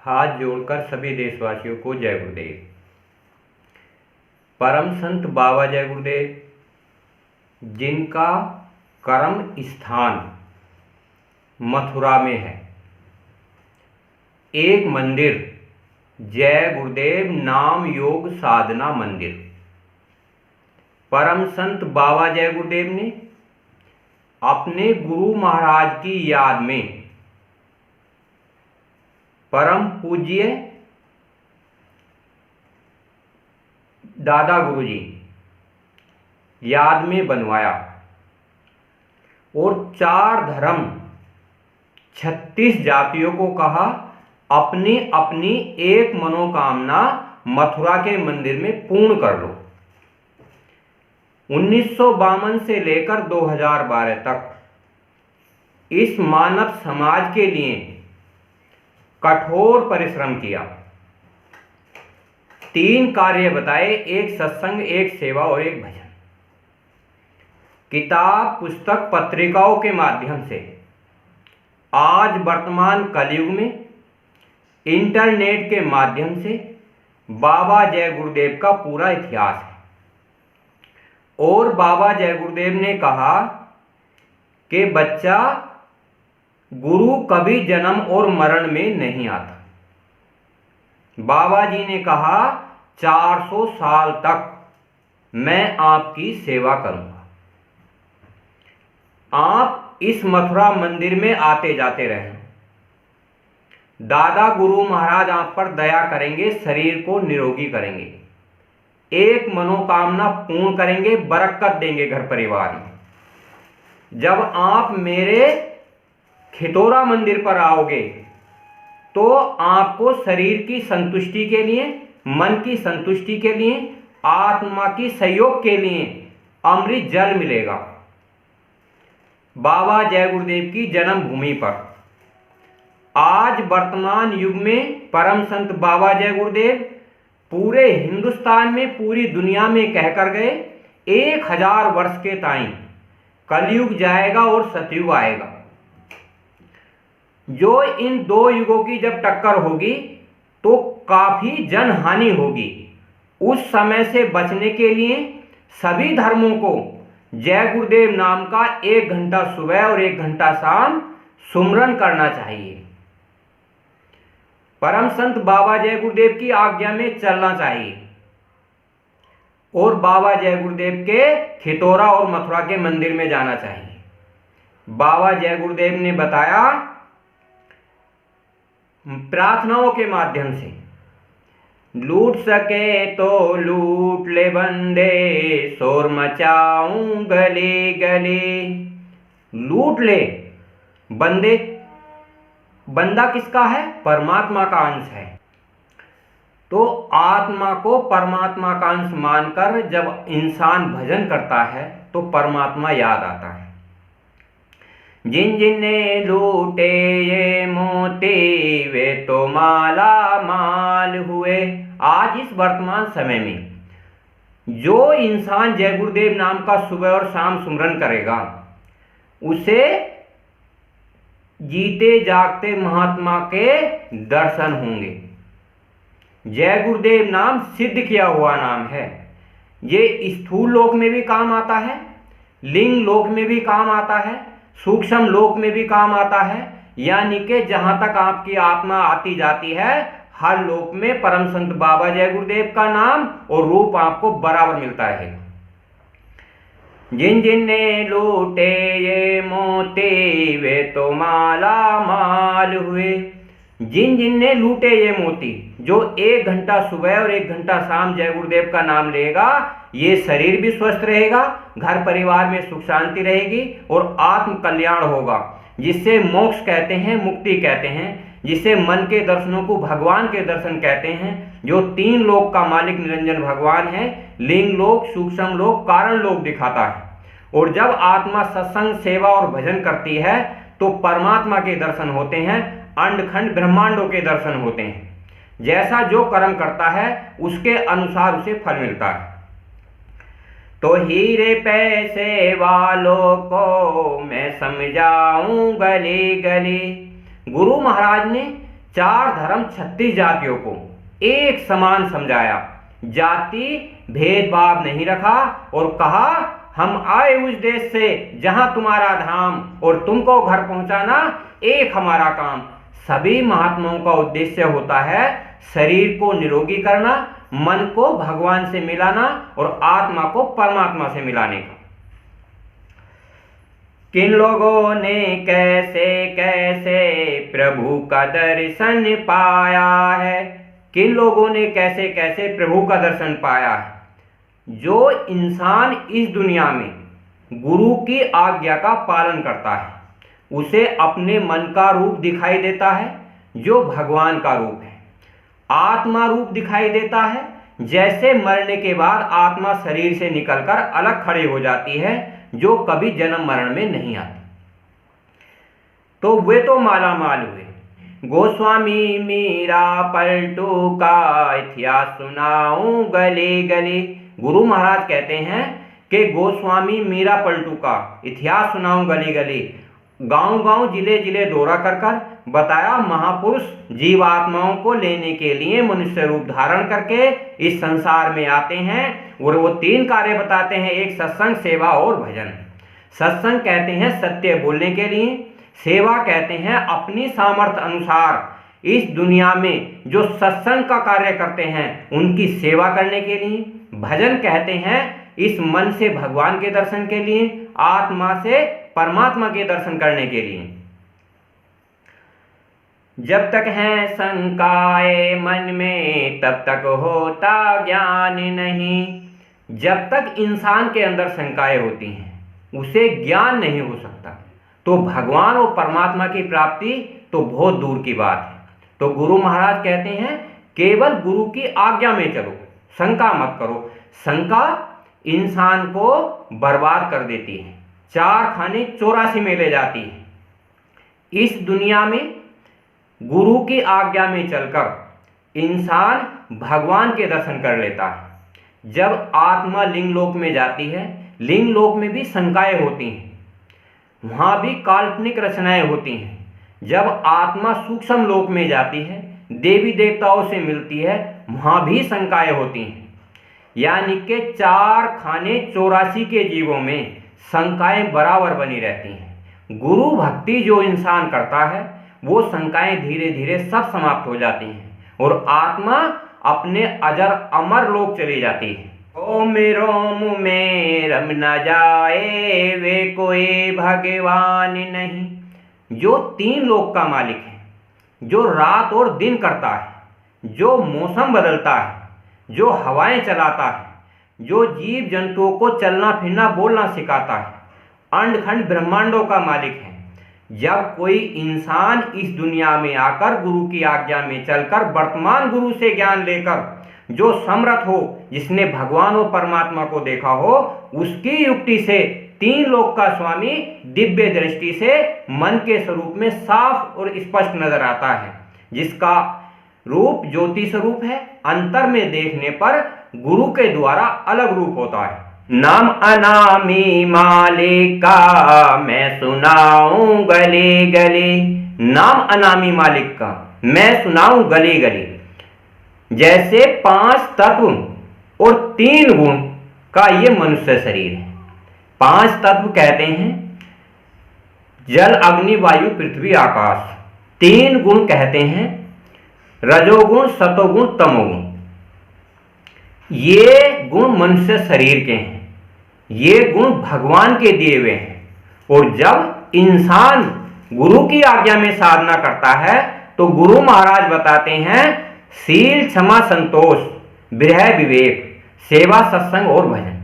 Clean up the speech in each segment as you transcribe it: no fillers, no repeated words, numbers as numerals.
हाथ जोड़कर सभी देशवासियों को जय गुरुदेव। परम संत बाबा जय गुरुदेव जिनका कर्म स्थान मथुरा में है, एक मंदिर जय गुरुदेव नाम योग साधना मंदिर। परम संत बाबा जय गुरुदेव ने अपने गुरु महाराज की याद में परम पूज्य दादा गुरुजी याद में बनवाया और 4 धर्म 36 जातियों को कहा अपनी अपनी एक मनोकामना मथुरा के मंदिर में पूर्ण कर लो। 1952 से लेकर 2012 तक इस मानव समाज के लिए कठोर परिश्रम किया। 3 कार्य बताए, एक सत्संग, एक सेवा और एक भजन। किताब, पुस्तक, पत्रिकाओं के माध्यम से आज वर्तमान कलयुग में इंटरनेट के माध्यम से बाबा जय गुरुदेव का पूरा इतिहास है। और बाबा जय गुरुदेव ने कहा कि बच्चा, गुरु कभी जन्म और मरण में नहीं आता। बाबा जी ने कहा 400 साल तक मैं आपकी सेवा करूंगा। आप इस मथुरा मंदिर में आते जाते रहें। दादा गुरु महाराज आप पर दया करेंगे, शरीर को निरोगी करेंगे, एक मनोकामना पूर्ण करेंगे, बरकत देंगे घर परिवार में। जब आप मेरे खितौरा मंदिर पर आओगे तो आपको शरीर की संतुष्टि के लिए, मन की संतुष्टि के लिए, आत्मा की सहयोग के लिए अमृत जल मिलेगा। बाबा जय गुरुदेव की जन्मभूमि पर आज वर्तमान युग में परम संत बाबा जय गुरुदेव पूरे हिंदुस्तान में, पूरी दुनिया में कहकर गए 1000 वर्ष के ताईं कलयुग जाएगा और सतयुग आएगा। जो इन 2 युगों की जब टक्कर होगी तो काफी जनहानि होगी। उस समय से बचने के लिए सभी धर्मों को जय गुरुदेव नाम का 1 घंटा सुबह और 1 घंटा शाम सुमरन करना चाहिए। परम संत बाबा जय गुरुदेव की आज्ञा में चलना चाहिए और बाबा जय गुरुदेव के खितौरा और मथुरा के मंदिर में जाना चाहिए। बाबा जय गुरुदेव ने बताया प्रार्थनाओं के माध्यम से, लूट सके तो लूट ले बंदे, शोर मचाऊं गली गली। लूट ले बंदे, बंदा किसका है? परमात्मा का अंश है। तो आत्मा को परमात्मा का अंश मानकर जब इंसान भजन करता है तो परमात्मा याद आता है। जिन जिन ने लूटे ये मोती वे तो माला माल हुए। आज इस वर्तमान समय में जो इंसान जय गुरुदेव नाम का सुबह और शाम सुमरन करेगा उसे जीते जागते महात्मा के दर्शन होंगे। जय गुरुदेव नाम सिद्ध किया हुआ नाम है। ये स्थूल लोक में भी काम आता है, लिंग लोक में भी काम आता है, सूक्ष्म लोक में भी काम आता है, यानी कि जहां तक आपकी आत्मा आती जाती है हर लोक में परम संत बाबा जय गुरुदेव का नाम और रूप आपको बराबर मिलता रहेगा। जिन जिन ने लूटे ये मोती वे तो माला माल हुए। जिन जिन ने लूटे ये मोती, जो 1 घंटा सुबह और 1 घंटा शाम जय गुरुदेव का नाम लेगा, ये शरीर भी स्वस्थ रहेगा, घर परिवार में सुख शांति रहेगी और आत्म कल्याण होगा, जिससे मोक्ष कहते हैं, मुक्ति कहते हैं, जिसे मन के दर्शनों को भगवान के दर्शन कहते हैं। जो 3 लोक का मालिक निरंजन भगवान है, लिंग लोक, सूक्ष्म लोक, कारण लोक दिखाता है। और जब आत्मा सत्संग, सेवा और भजन करती है तो परमात्मा के दर्शन होते हैं, अंडखंड ब्रह्मांडों के दर्शन होते हैं। जैसा जो कर्म करता है उसके अनुसार उसे फल मिलता है। तो हीरे पैसे वालों को मैं समझाऊं गली गली। गुरु महाराज ने चार धर्म 36 जातियों को एक समान समझाया, जाति भेदभाव नहीं रखा और कहा हम आए उस देश से जहां तुम्हारा धाम और तुमको घर पहुंचाना एक हमारा काम। सभी महात्माओं का उद्देश्य होता है शरीर को निरोगी करना, मन को भगवान से मिलाना और आत्मा को परमात्मा से मिलाने का। किन लोगों ने कैसे कैसे प्रभु का दर्शन पाया है, किन लोगों ने कैसे कैसे प्रभु का दर्शन पाया है। जो इंसान इस दुनिया में गुरु की आज्ञा का पालन करता है उसे अपने मन का रूप दिखाई देता है जो भगवान का रूप है, आत्मा रूप दिखाई देता है। जैसे मरने के बाद आत्मा शरीर से निकलकर अलग खड़ी हो जाती है जो कभी जन्म मरण में नहीं आती। तो वे तो माला माल हुए। गोस्वामी मीरा पलटू का इतिहास सुनाऊं गले गले। गुरु महाराज कहते हैं कि गोस्वामी मीरा पलटू का इतिहास सुनाऊं गली गली, गांव गांव जिले जिले दौरा कर कर बताया महापुरुष जीवात्माओं को लेने के लिए मनुष्य रूप धारण करके इस संसार में आते हैं और वो 3 कार्य बताते हैं। एक सत्संग, सेवा और भजन। सत्संग कहते हैं सत्य बोलने के लिए, सेवा कहते हैं अपनी सामर्थ्य अनुसार इस दुनिया में जो सत्संग का कार्य करते हैं उनकी सेवा करने के लिए, भजन कहते हैं इस मन से भगवान के दर्शन के लिए, आत्मा से परमात्मा के दर्शन करने के लिए। जब तक है शंकाए मन में तब तक होता ज्ञान नहीं। जब तक इंसान के अंदर शंकाएं होती हैं उसे ज्ञान नहीं हो सकता। तो भगवान और परमात्मा की प्राप्ति तो बहुत दूर की बात है। तो गुरु महाराज कहते हैं केवल गुरु की आज्ञा में चलो, शंका मत करो। शंका इंसान को बर्बाद कर देती है, 4 खाने 84 में ले जाती है। इस दुनिया में गुरु की आज्ञा में चलकर इंसान भगवान के दर्शन कर लेता है। जब आत्मा लिंग लोक में जाती है, लिंग लोक में भी शंकाएं होती हैं, वहां भी काल्पनिक रचनाएं होती हैं। जब आत्मा सूक्ष्म लोक में जाती है, देवी देवताओं से मिलती है, वहां भी शंकाएं होती हैं। यानी कि 4 खाने 84 के जीवों में शंकाएं बराबर बनी रहती हैं। गुरु भक्ति जो इंसान करता है वो शंकाएं धीरे धीरे सब समाप्त हो जाती हैं और आत्मा अपने अजर अमर लोक चली जाती है। ओम रोम में रम न जाए वे कोई भगवान नहीं। जो 3 लोक का मालिक है, जो रात और दिन करता है, जो मौसम बदलता है, जो हवाएं चलाता है, जो जीव जंतुओं को चलना फिरना बोलना सिखाता है, अंड खंड ब्रह्मांडों का मालिक है। जब कोई इंसान इस दुनिया में आकर गुरु की आज्ञा में चलकर वर्तमान गुरु से ज्ञान लेकर जो समर्थ हो, जिसने भगवान और परमात्मा को देखा हो, उसकी युक्ति से 3 लोक का स्वामी दिव्य दृष्टि से मन के स्वरूप में साफ और स्पष्ट नजर आता है, जिसका रूप ज्योति स्वरूप है। अंतर में देखने पर गुरु के द्वारा अलग रूप होता है। नाम अनामी मालिक का मैं सुनाऊं गली गली। नाम अनामी मालिक का मैं सुनाऊं गली गली। जैसे 5 तत्व और 3 गुण का ये मनुष्य शरीर है। 5 तत्व कहते हैं जल अग्नि वायु पृथ्वी आकाश। 3 गुण कहते हैं रजोगुण सतोगुण तमोगुण। ये गुण मनुष्य शरीर के हैं, ये गुण भगवान के दिए हुए हैं। और जब इंसान गुरु की आज्ञा में साधना करता है तो गुरु महाराज बताते हैं शील क्षमा संतोष विरह विवेक सेवा सत्संग और भजन।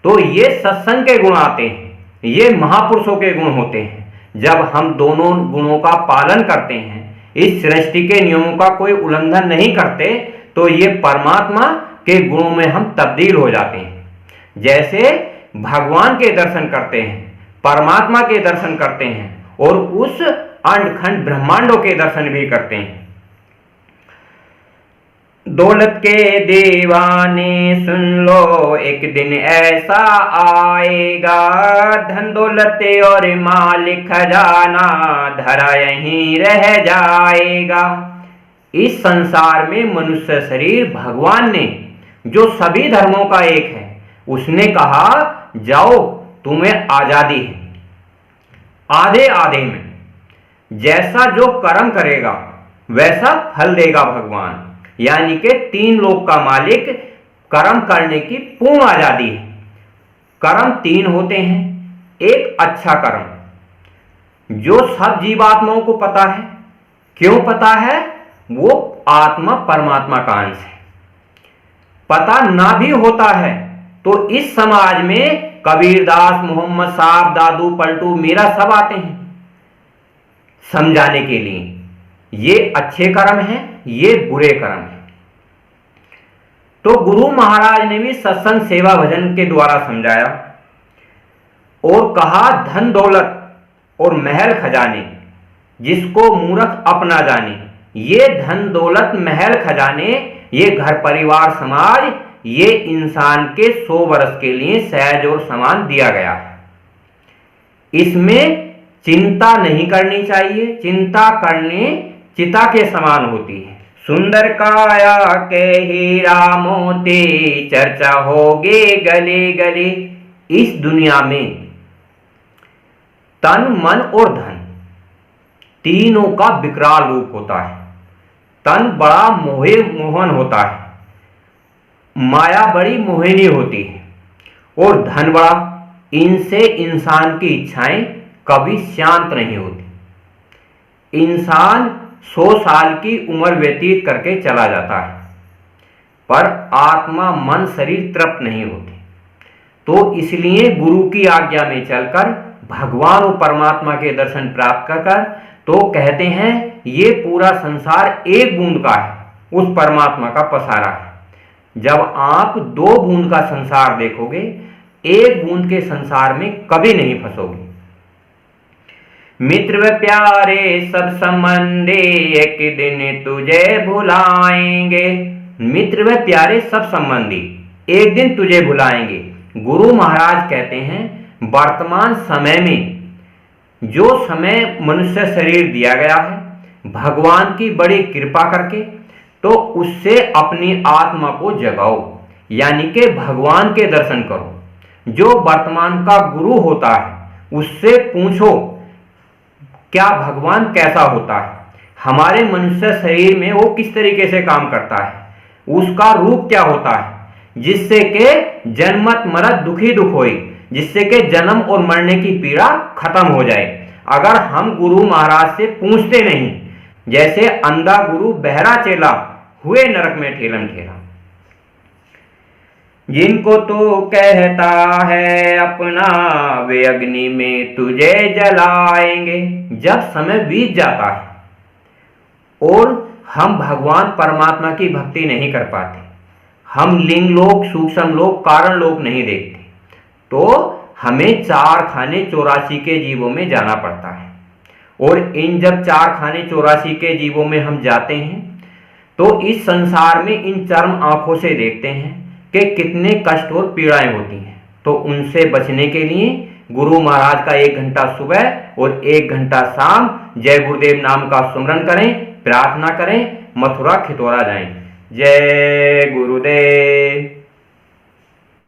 तो ये सत्संग के गुण आते हैं, ये महापुरुषों के गुण होते हैं। जब हम दोनों गुणों का पालन करते हैं, इस सृष्टि के नियमों का कोई उल्लंघन नहीं करते, तो ये परमात्मा के गुणों में हम तब्दील हो जाते हैं। जैसे भगवान के दर्शन करते हैं, परमात्मा के दर्शन करते हैं और उस अंडखंड ब्रह्मांडों के दर्शन भी करते हैं। दौलत के दीवाने सुन लो एक दिन ऐसा आएगा, धन दौलत और माल खजाना धरा यहीं रह जाएगा। इस संसार में मनुष्य शरीर भगवान ने, जो सभी धर्मों का एक है, उसने कहा जाओ तुम्हें आजादी है। आधे आधे में जैसा जो कर्म करेगा वैसा फल देगा भगवान, यानी कि तीन लोक का मालिक, कर्म करने की पूर्ण आजादी है। कर्म तीन होते हैं। एक अच्छा कर्म जो सब जीवात्माओं को पता है। क्यों पता है? वो आत्मा परमात्मा का अंश है। पता ना भी होता है तो इस समाज में कबीरदास, मोहम्मद साहब, दादू, पलटू, मीरा सब आते हैं समझाने के लिए। ये अच्छे कर्म हैं, ये बुरे कर्म हैं। तो गुरु महाराज ने भी सत्संग सेवा भजन के द्वारा समझाया और कहा धन दौलत और महल खजाने जिसको मूर्ख अपना जाने। ये धन दौलत महल खजाने, ये घर परिवार समाज, ये इंसान के 100 वर्ष के लिए सहज और समान दिया गया है। इसमें चिंता नहीं करनी चाहिए। चिंता करने चिता के समान होती है। सुंदर काया के हीरा मोती चर्चा होगे गले गले। इस दुनिया में तन, मन और धन तीनों का विकराल रूप होता है। तन बड़ा मोहन होता है, माया बड़ी मोहिनी होती है, और धन बड़ा, इनसे इंसान की इच्छाएं कभी शांत नहीं होती। इंसान 100 साल की उम्र व्यतीत करके चला जाता है, पर आत्मा, मन, शरीर तृप्त नहीं होते। तो इसलिए गुरु की आज्ञा में चलकर भगवान और परमात्मा के दर्शन प्राप्त कर तो कहते हैं ये पूरा संसार एक बूंद का है, उस परमात्मा का पसारा है। जब आप 2 बूंद का संसार देखोगे, एक बूंद के संसार में कभी नहीं फंसोगे। मित्र व प्यारे सब संबंधी एक दिन तुझे भुलाएंगे। मित्र व प्यारे सब संबंधी एक दिन तुझे भुलाएंगे। गुरु महाराज कहते हैं वर्तमान समय में जो समय मनुष्य शरीर दिया गया है भगवान की बड़ी कृपा करके, तो उससे अपनी आत्मा को जगाओ, यानी कि भगवान के दर्शन करो। जो वर्तमान का गुरु होता है उससे पूछो क्या भगवान कैसा होता है, हमारे मनुष्य शरीर में वो किस तरीके से काम करता है, उसका रूप क्या होता है, जिससे कि जन्मत मरत दुखी दुख होई, जिससे कि जन्म और मरने की पीड़ा खत्म हो जाए। अगर हम गुरु महाराज से पूछते नहीं, जैसे अंधा गुरु बहरा चेला हुए नरक में ठेलम ठेला। जिनको तो कहता है अपना वे अग्नि में तुझे जलाएंगे। जब समय बीत जाता है और हम भगवान परमात्मा की भक्ति नहीं कर पाते, हम लिंग लोक, सूक्ष्म लोक, कारण लोक नहीं देखते, तो हमें 4 खाने 84 के जीवों में जाना पड़ता है। और इन जब 4 खाने 84 के जीवों में हम जाते हैं तो इस संसार में इन चर्म आंखों से देखते हैं कि कितने कष्ट और पीड़ाएं होती हैं। तो उनसे बचने के लिए गुरु महाराज का 1 घंटा सुबह और 1 घंटा शाम जय गुरुदेव नाम का सुमरन करें, प्रार्थना करें, मथुरा खितौरा जाएं। जय गुरुदेव।